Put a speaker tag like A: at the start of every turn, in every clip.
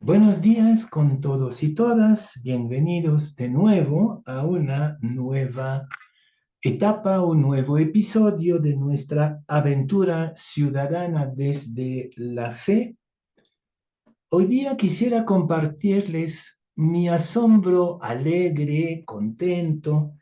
A: Buenos días con todos y todas. Bienvenidos de nuevo a una nueva etapa, un nuevo episodio de nuestra aventura ciudadana desde la fe. Hoy día quisiera compartirles mi asombro alegre, contento,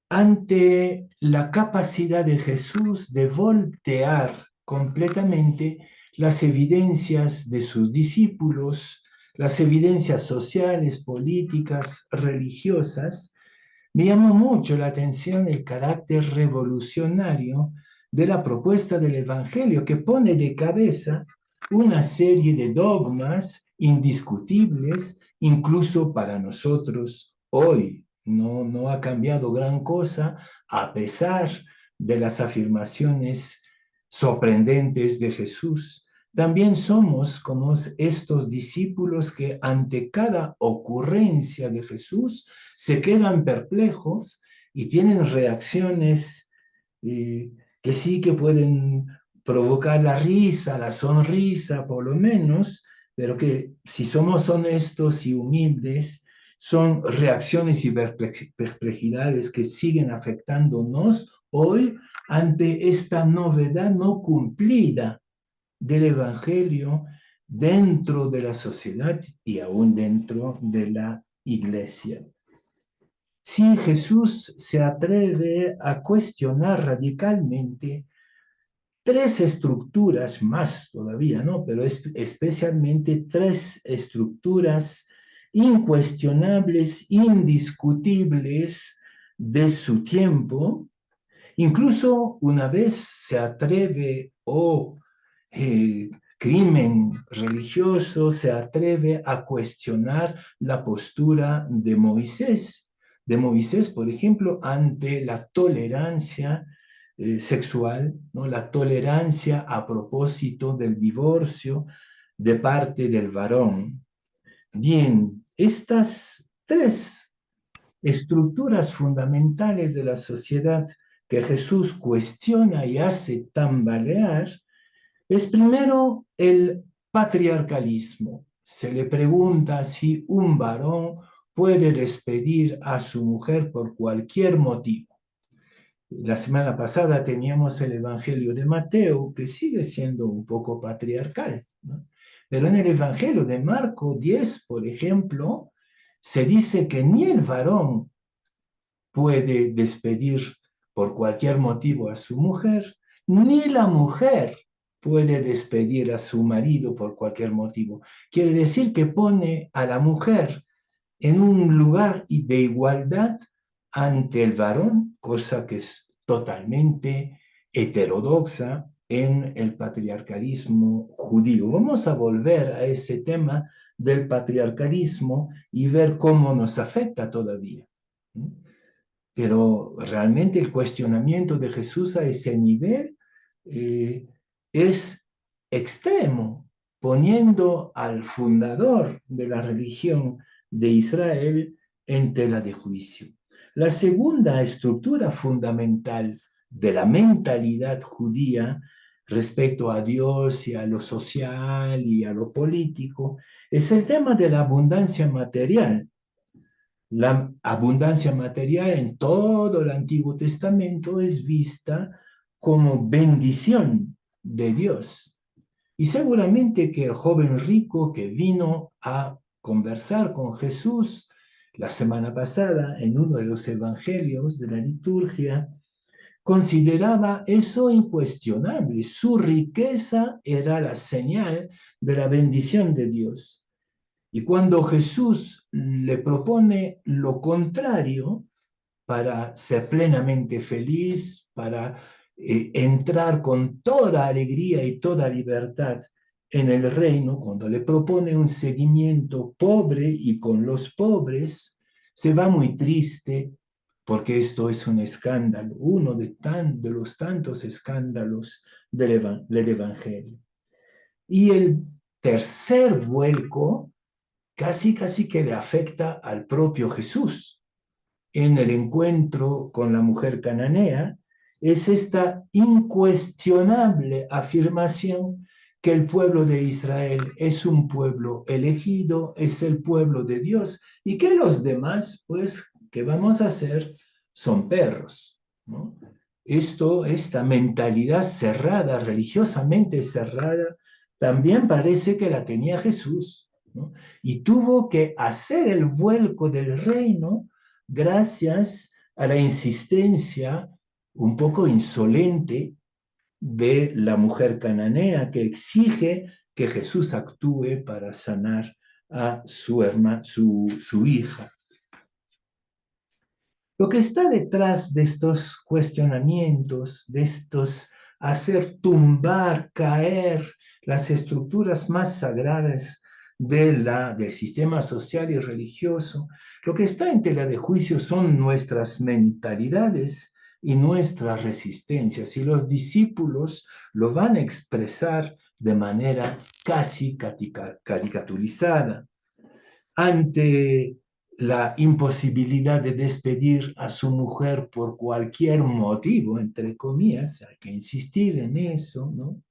A: ante la capacidad de Jesús de voltear completamente las evidencias de sus discípulos, las evidencias sociales, políticas, religiosas. Me llamó mucho la atención el carácter revolucionario de la propuesta del Evangelio, que pone de cabeza una serie de dogmas indiscutibles, incluso para nosotros hoy. No ha cambiado gran cosa a pesar de las afirmaciones sorprendentes de Jesús. También somos como estos discípulos que ante cada ocurrencia de Jesús se quedan perplejos y tienen reacciones que sí que pueden provocar la risa, la sonrisa por lo menos, pero que si somos honestos y humildes, son reacciones y perplejidades que siguen afectándonos hoy ante esta novedad no cumplida del Evangelio dentro de la sociedad y aún dentro de la iglesia. Si Jesús se atreve a cuestionar radicalmente tres estructuras más todavía, ¿no? Pero especialmente tres estructuras incuestionables, indiscutibles de su tiempo. Incluso una vez se atreve crimen religioso, se atreve a cuestionar la postura de Moisés, por ejemplo, ante la tolerancia sexual, ¿no? La tolerancia a propósito del divorcio de parte del varón. Bien, estas tres estructuras fundamentales de la sociedad que Jesús cuestiona y hace tambalear es primero el patriarcalismo. Se le pregunta si un varón puede despedir a su mujer por cualquier motivo. La semana pasada teníamos el Evangelio de Mateo, que sigue siendo un poco patriarcal, ¿no? Pero en el Evangelio de Marco 10, por ejemplo, se dice que ni el varón puede despedir por cualquier motivo a su mujer, ni la mujer puede despedir a su marido por cualquier motivo. Quiere decir que pone a la mujer en un lugar de igualdad ante el varón, cosa que es totalmente heterodoxa en el patriarcalismo judío. Vamos a volver a ese tema del patriarcalismo y ver cómo nos afecta todavía. Pero realmente el cuestionamiento de Jesús a ese nivel eh, es extremo, poniendo al fundador de la religión de Israel en tela de juicio. La segunda estructura fundamental de la mentalidad judía respecto a Dios y a lo social y a lo político es el tema de la abundancia material. La abundancia material en todo el Antiguo Testamento es vista como bendición de Dios. Y seguramente que el joven rico que vino a conversar con Jesús la semana pasada en uno de los evangelios de la liturgia, consideraba eso incuestionable. Su riqueza era la señal de la bendición de Dios. Y cuando Jesús le propone lo contrario para ser plenamente feliz, para entrar con toda alegría y toda libertad en el reino, cuando le propone un seguimiento pobre y con los pobres, se va muy triste porque esto es un escándalo, uno de los tantos escándalos del Evangelio. Y el tercer vuelco casi que le afecta al propio Jesús en el encuentro con la mujer cananea, es esta incuestionable afirmación que el pueblo de Israel es un pueblo elegido, es el pueblo de Dios, y que los demás, pues, ¿qué vamos a hacer? Son perros, ¿no? Esta mentalidad cerrada, religiosamente cerrada, también parece que la tenía Jesús, ¿no? Y tuvo que hacer el vuelco del reino gracias a la insistencia un poco insolente de la mujer cananea que exige que Jesús actúe para sanar a su hija. Lo que está detrás de estos cuestionamientos, de estos hacer tumbar, caer las estructuras más sagradas del sistema social y religioso, lo que está en tela de juicio son nuestras mentalidades y nuestras resistencias, y los discípulos lo van a expresar de manera casi caricaturizada ante la imposibilidad de despedir a su mujer por cualquier motivo, entre comillas, hay que insistir en eso, ¿no?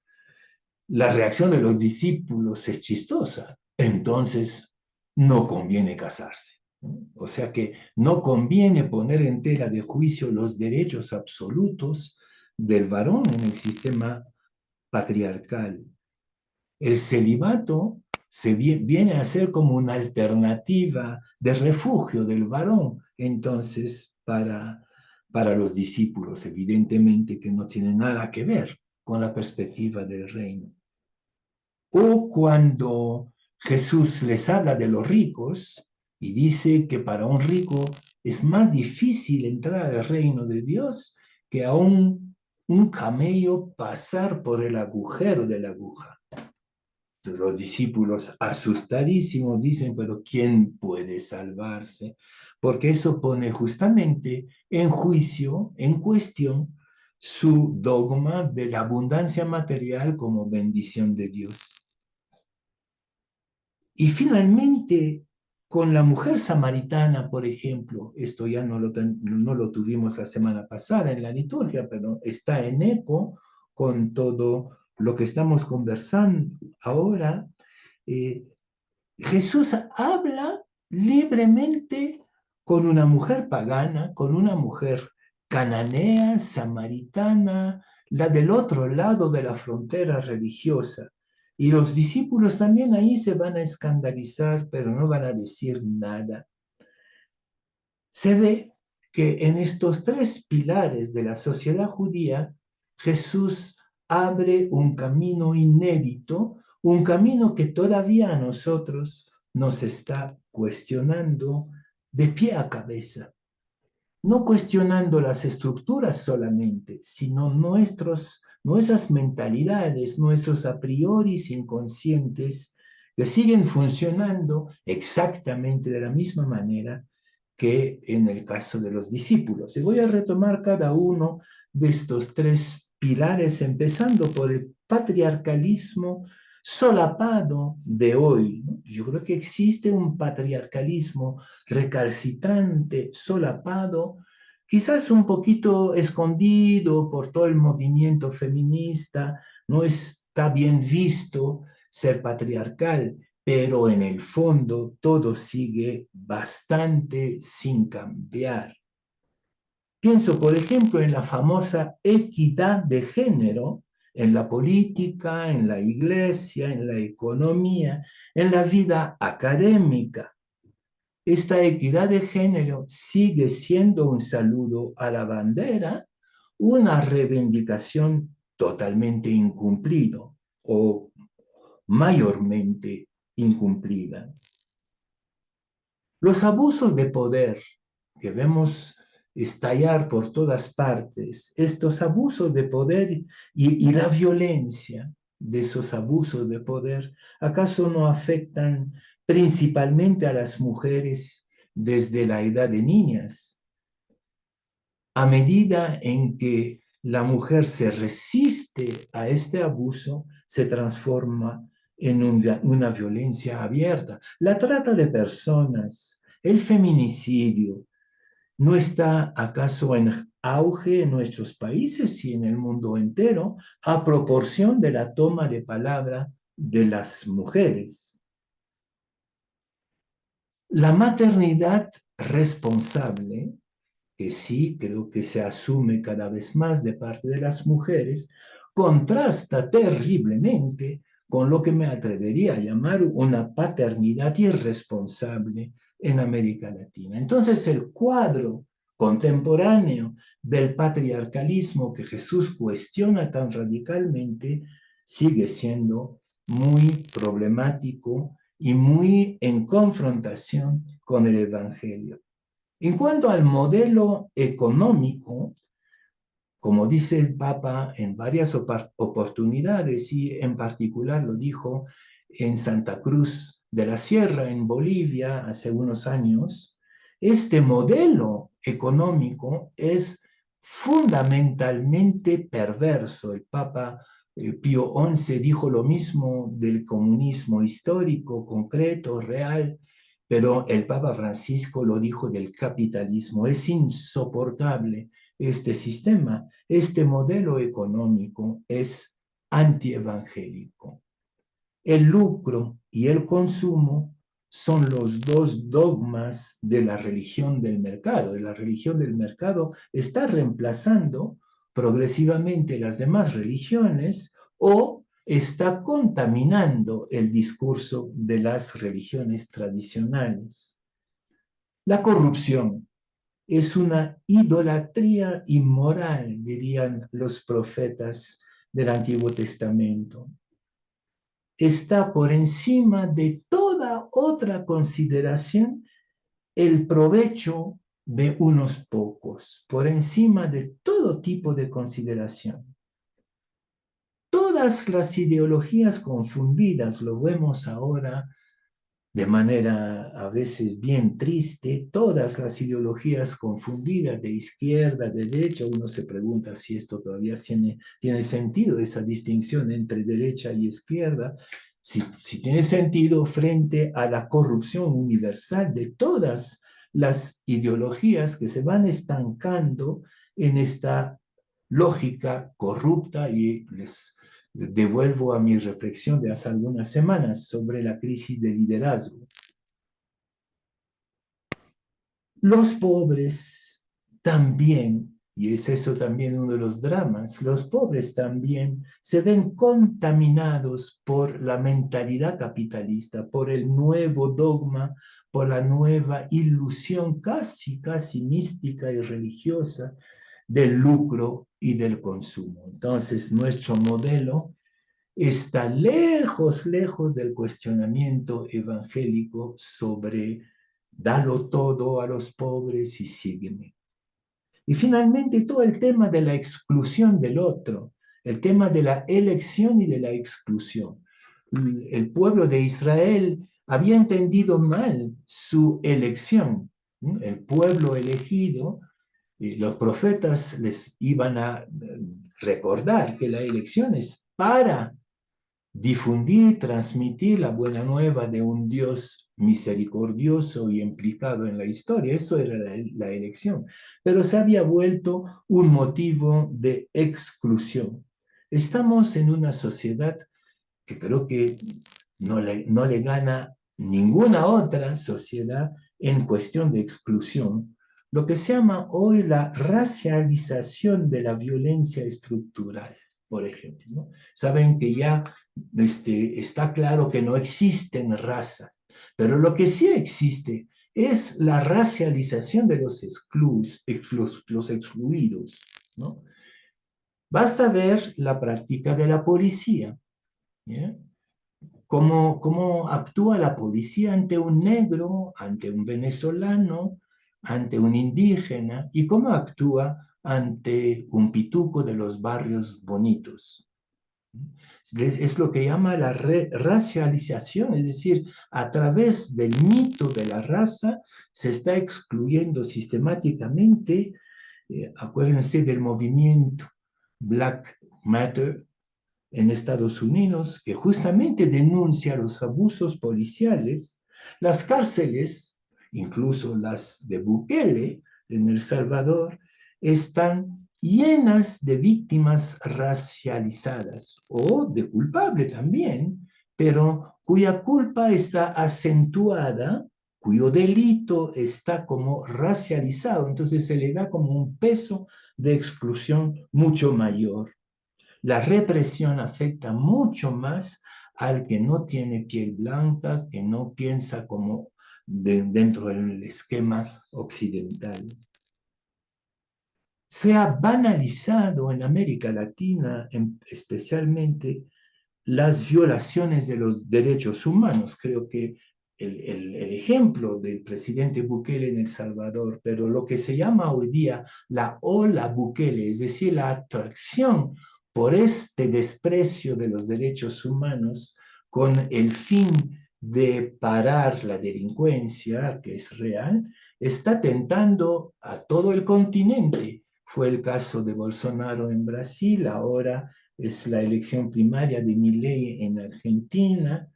A: La reacción de los discípulos es chistosa. Entonces, no conviene casarse, ¿no? O sea que no conviene poner en tela de juicio los derechos absolutos del varón en el sistema patriarcal. El celibato viene a ser como una alternativa de refugio del varón, entonces, para los discípulos, evidentemente que no tiene nada que ver con la perspectiva del reino. O cuando Jesús les habla de los ricos y dice que para un rico es más difícil entrar al reino de Dios que a un camello pasar por el agujero de la aguja. Los discípulos asustadísimos dicen, pero ¿quién puede salvarse? Porque eso pone justamente en juicio, en cuestión, su dogma de la abundancia material como bendición de Dios. Y finalmente, con la mujer samaritana, por ejemplo, esto ya no lo tuvimos la semana pasada en la liturgia, pero está en eco con todo lo que estamos conversando ahora. eh, Jesús habla libremente con una mujer pagana, con una mujer cananea, samaritana, la del otro lado de la frontera religiosa. Y los discípulos también ahí se van a escandalizar, pero no van a decir nada. Se ve que en estos tres pilares de la sociedad judía, Jesús abre un camino inédito, un camino que todavía a nosotros nos está cuestionando de pie a cabeza, no cuestionando las estructuras solamente, sino nuestras mentalidades, nuestros a priori inconscientes que siguen funcionando exactamente de la misma manera que en el caso de los discípulos. Y voy a retomar cada uno de estos tres pilares, empezando por el patriarcalismo solapado de hoy, ¿no? Yo creo que existe un patriarcalismo recalcitrante, solapado, quizás un poquito escondido por todo el movimiento feminista, no está bien visto ser patriarcal, pero en el fondo todo sigue bastante sin cambiar. Pienso, por ejemplo, en la famosa equidad de género en la política, en la iglesia, en la economía, en la vida académica. Esta equidad de género sigue siendo un saludo a la bandera, una reivindicación totalmente incumplido o mayormente incumplida. Los abusos de poder que vemos estallar por todas partes, estos abusos de poder y la violencia de esos abusos de poder, ¿acaso no afectan principalmente a las mujeres desde la edad de niñas? A medida en que la mujer se resiste a este abuso, se transforma en una violencia abierta. La trata de personas, el feminicidio, ¿no está acaso en auge en nuestros países y en el mundo entero a proporción de la toma de palabra de las mujeres. La maternidad responsable, que sí creo que se asume cada vez más de parte de las mujeres, contrasta terriblemente con lo que me atrevería a llamar una paternidad irresponsable en América Latina. Entonces, el cuadro contemporáneo del patriarcalismo que Jesús cuestiona tan radicalmente sigue siendo muy problemático y muy en confrontación con el Evangelio. En cuanto al modelo económico, como dice el Papa en varias oportunidades y en particular lo dijo en Santa Cruz de la Sierra, en Bolivia, hace unos años, este modelo económico es fundamentalmente perverso. El Papa Pío XI dijo lo mismo del comunismo histórico, concreto, real, pero el Papa Francisco lo dijo del capitalismo. Es insoportable este sistema, este modelo económico es antievangélico. El lucro y el consumo son los dos dogmas de la religión del mercado. La religión del mercado está reemplazando progresivamente las demás religiones o está contaminando el discurso de las religiones tradicionales. La corrupción es una idolatría inmoral, dirían los profetas del Antiguo Testamento. Está por encima de toda otra consideración el provecho de unos pocos, por encima de todo tipo de consideración. Todas las ideologías confundidas, lo vemos ahora de manera a veces bien triste, todas las ideologías confundidas de izquierda, de derecha, uno se pregunta si esto todavía tiene sentido, esa distinción entre derecha y izquierda, si tiene sentido frente a la corrupción universal de todas las ideologías que se van estancando en esta lógica corrupta y les devuelvo a mi reflexión de hace algunas semanas sobre la crisis de liderazgo. Los pobres también, y es eso también uno de los dramas, los pobres también se ven contaminados por la mentalidad capitalista, por el nuevo dogma, por la nueva ilusión casi mística y religiosa del lucro y del consumo. Entonces, nuestro modelo está lejos del cuestionamiento evangélico sobre dalo todo a los pobres y sígueme. Y finalmente todo el tema de la exclusión del otro, el tema de la elección y de la exclusión. El pueblo de Israel había entendido mal su elección. El pueblo elegido, los profetas les iban a recordar que la elección es para difundir y transmitir la buena nueva de un Dios misericordioso y implicado en la historia. Eso era la elección, pero se había vuelto un motivo de exclusión. Estamos en una sociedad que creo que no le gana ninguna otra sociedad en cuestión de exclusión, lo que se llama hoy la racialización de la violencia estructural, por ejemplo, ¿no? Saben que ya está claro que no existen razas, pero lo que sí existe es la racialización de los excluidos, ¿no? Basta ver la práctica de la policía, ¿ya? ¿Cómo actúa la policía ante un negro, ante un venezolano, ante un indígena? ¿Y cómo actúa ante un pituco de los barrios bonitos? Es lo que llama la racialización, es decir, a través del mito de la raza se está excluyendo sistemáticamente, acuérdense del movimiento Black Matter en Estados Unidos, que justamente denuncia los abusos policiales, las cárceles, incluso las de Bukele en El Salvador, están llenas de víctimas racializadas o de culpable también, pero cuya culpa está acentuada, cuyo delito está como racializado, entonces se le da como un peso de exclusión mucho mayor. La represión afecta mucho más al que no tiene piel blanca, que no piensa como dentro del esquema occidental. Se ha banalizado en América Latina, especialmente, las violaciones de los derechos humanos. Creo que el ejemplo del presidente Bukele en El Salvador, pero lo que se llama hoy día la ola Bukele, es decir, la atracción por este desprecio de los derechos humanos con el fin de parar la delincuencia, que es real, está tentando a todo el continente. Fue el caso de Bolsonaro en Brasil, ahora es la elección primaria de Milei en Argentina.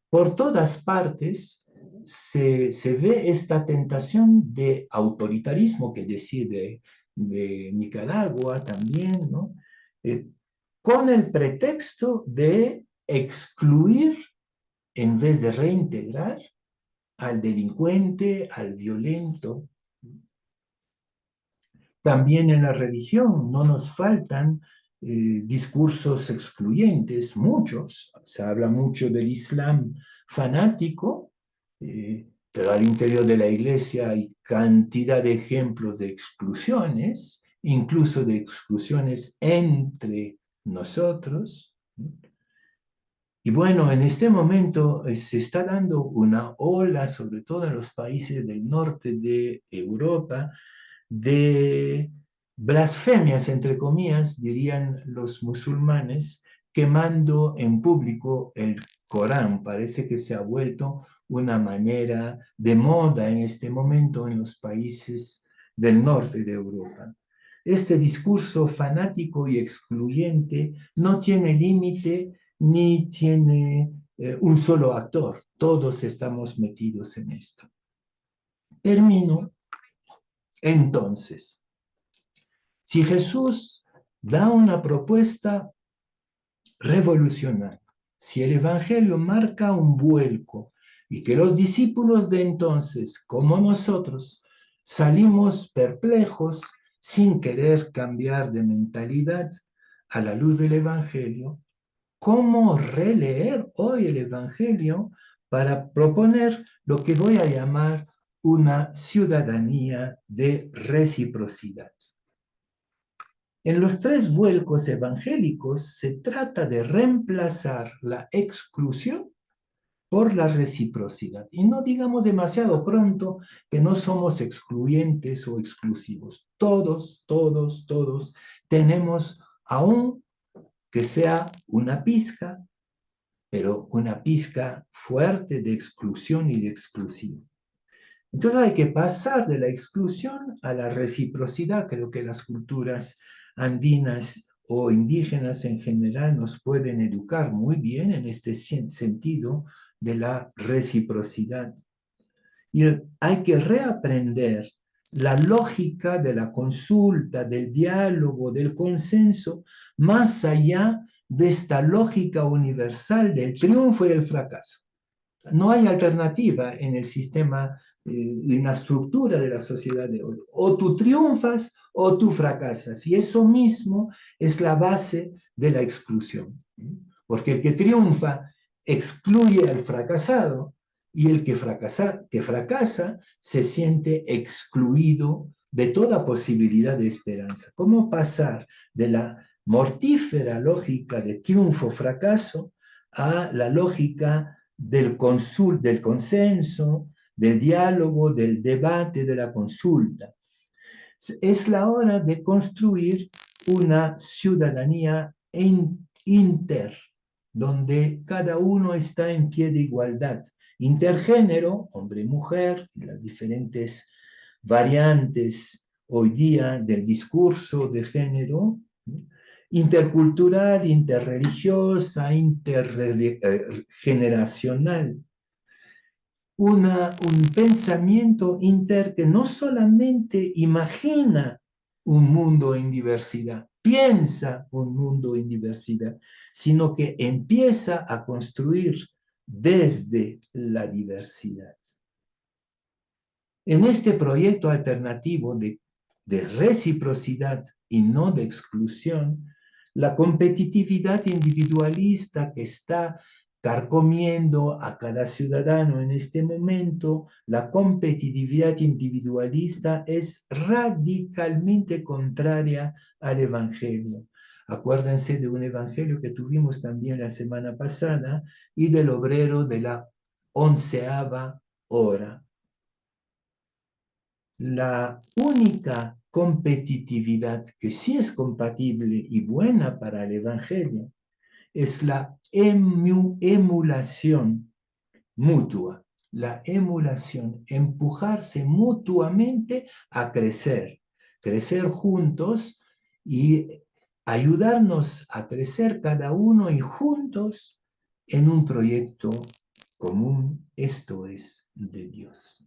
A: Por todas partes se ve esta tentación de autoritarismo que decide de Nicaragua también, ¿no? Con el pretexto de excluir en vez de reintegrar al delincuente, al violento. También en la religión no nos faltan discursos excluyentes, muchos. Se habla mucho del Islam fanático, pero al interior de la iglesia hay cantidad de ejemplos de exclusiones, incluso de exclusiones entre nosotros. Y bueno, en este momento se está dando una ola, sobre todo en los países del norte de Europa, de blasfemias, entre comillas, dirían los musulmanes, quemando en público el Corán. Parece que se ha vuelto una manera de moda en este momento en los países del norte de Europa. Este discurso fanático y excluyente no tiene límite ni tiene un solo actor. Todos estamos metidos en esto. Termino entonces. Si Jesús da una propuesta revolucionaria, si el Evangelio marca un vuelco y que los discípulos de entonces, como nosotros, salimos perplejos sin querer cambiar de mentalidad a la luz del Evangelio, ¿cómo releer hoy el Evangelio para proponer lo que voy a llamar una ciudadanía de reciprocidad? En los tres vuelcos evangélicos se trata de reemplazar la exclusión por la reciprocidad. Y no digamos demasiado pronto que no somos excluyentes o exclusivos. Todos tenemos, aún que sea una pizca, pero una pizca fuerte de exclusión y de exclusivo. Entonces hay que pasar de la exclusión a la reciprocidad. Creo que las culturas andinas o indígenas en general nos pueden educar muy bien en este sentido de la reciprocidad. Y hay que reaprender la lógica de la consulta, del diálogo, del consenso, más allá de esta lógica universal del triunfo y el fracaso. No hay alternativa en el sistema, en la estructura de la sociedad de hoy. O tú triunfas o tú fracasas. Y eso mismo es la base de la exclusión. Porque el que triunfa excluye al fracasado y el que fracasa se siente excluido de toda posibilidad de esperanza. ¿Cómo pasar de la mortífera lógica de triunfo-fracaso a la lógica del consenso, del diálogo, del debate, de la consulta? Es la hora de construir una ciudadanía inter, donde cada uno está en pie de igualdad. Intergénero, hombre y mujer, y las diferentes variantes hoy día del discurso de género, intercultural, interreligiosa, intergeneracional. Un pensamiento inter que no solamente imagina un mundo en diversidad, piensa un mundo en diversidad, sino que empieza a construir desde la diversidad. En este proyecto alternativo de reciprocidad y no de exclusión, la competitividad individualista que está carcomiendo a cada ciudadano en este momento, la competitividad individualista es radicalmente contraria al Evangelio. Acuérdense de un Evangelio que tuvimos también la semana pasada y del obrero de la 11ª hora. La única competitividad que sí es compatible y buena para el Evangelio es la emulación mutua, la emulación, empujarse mutuamente a crecer, crecer juntos y ayudarnos a crecer cada uno y juntos en un proyecto común, esto es de Dios.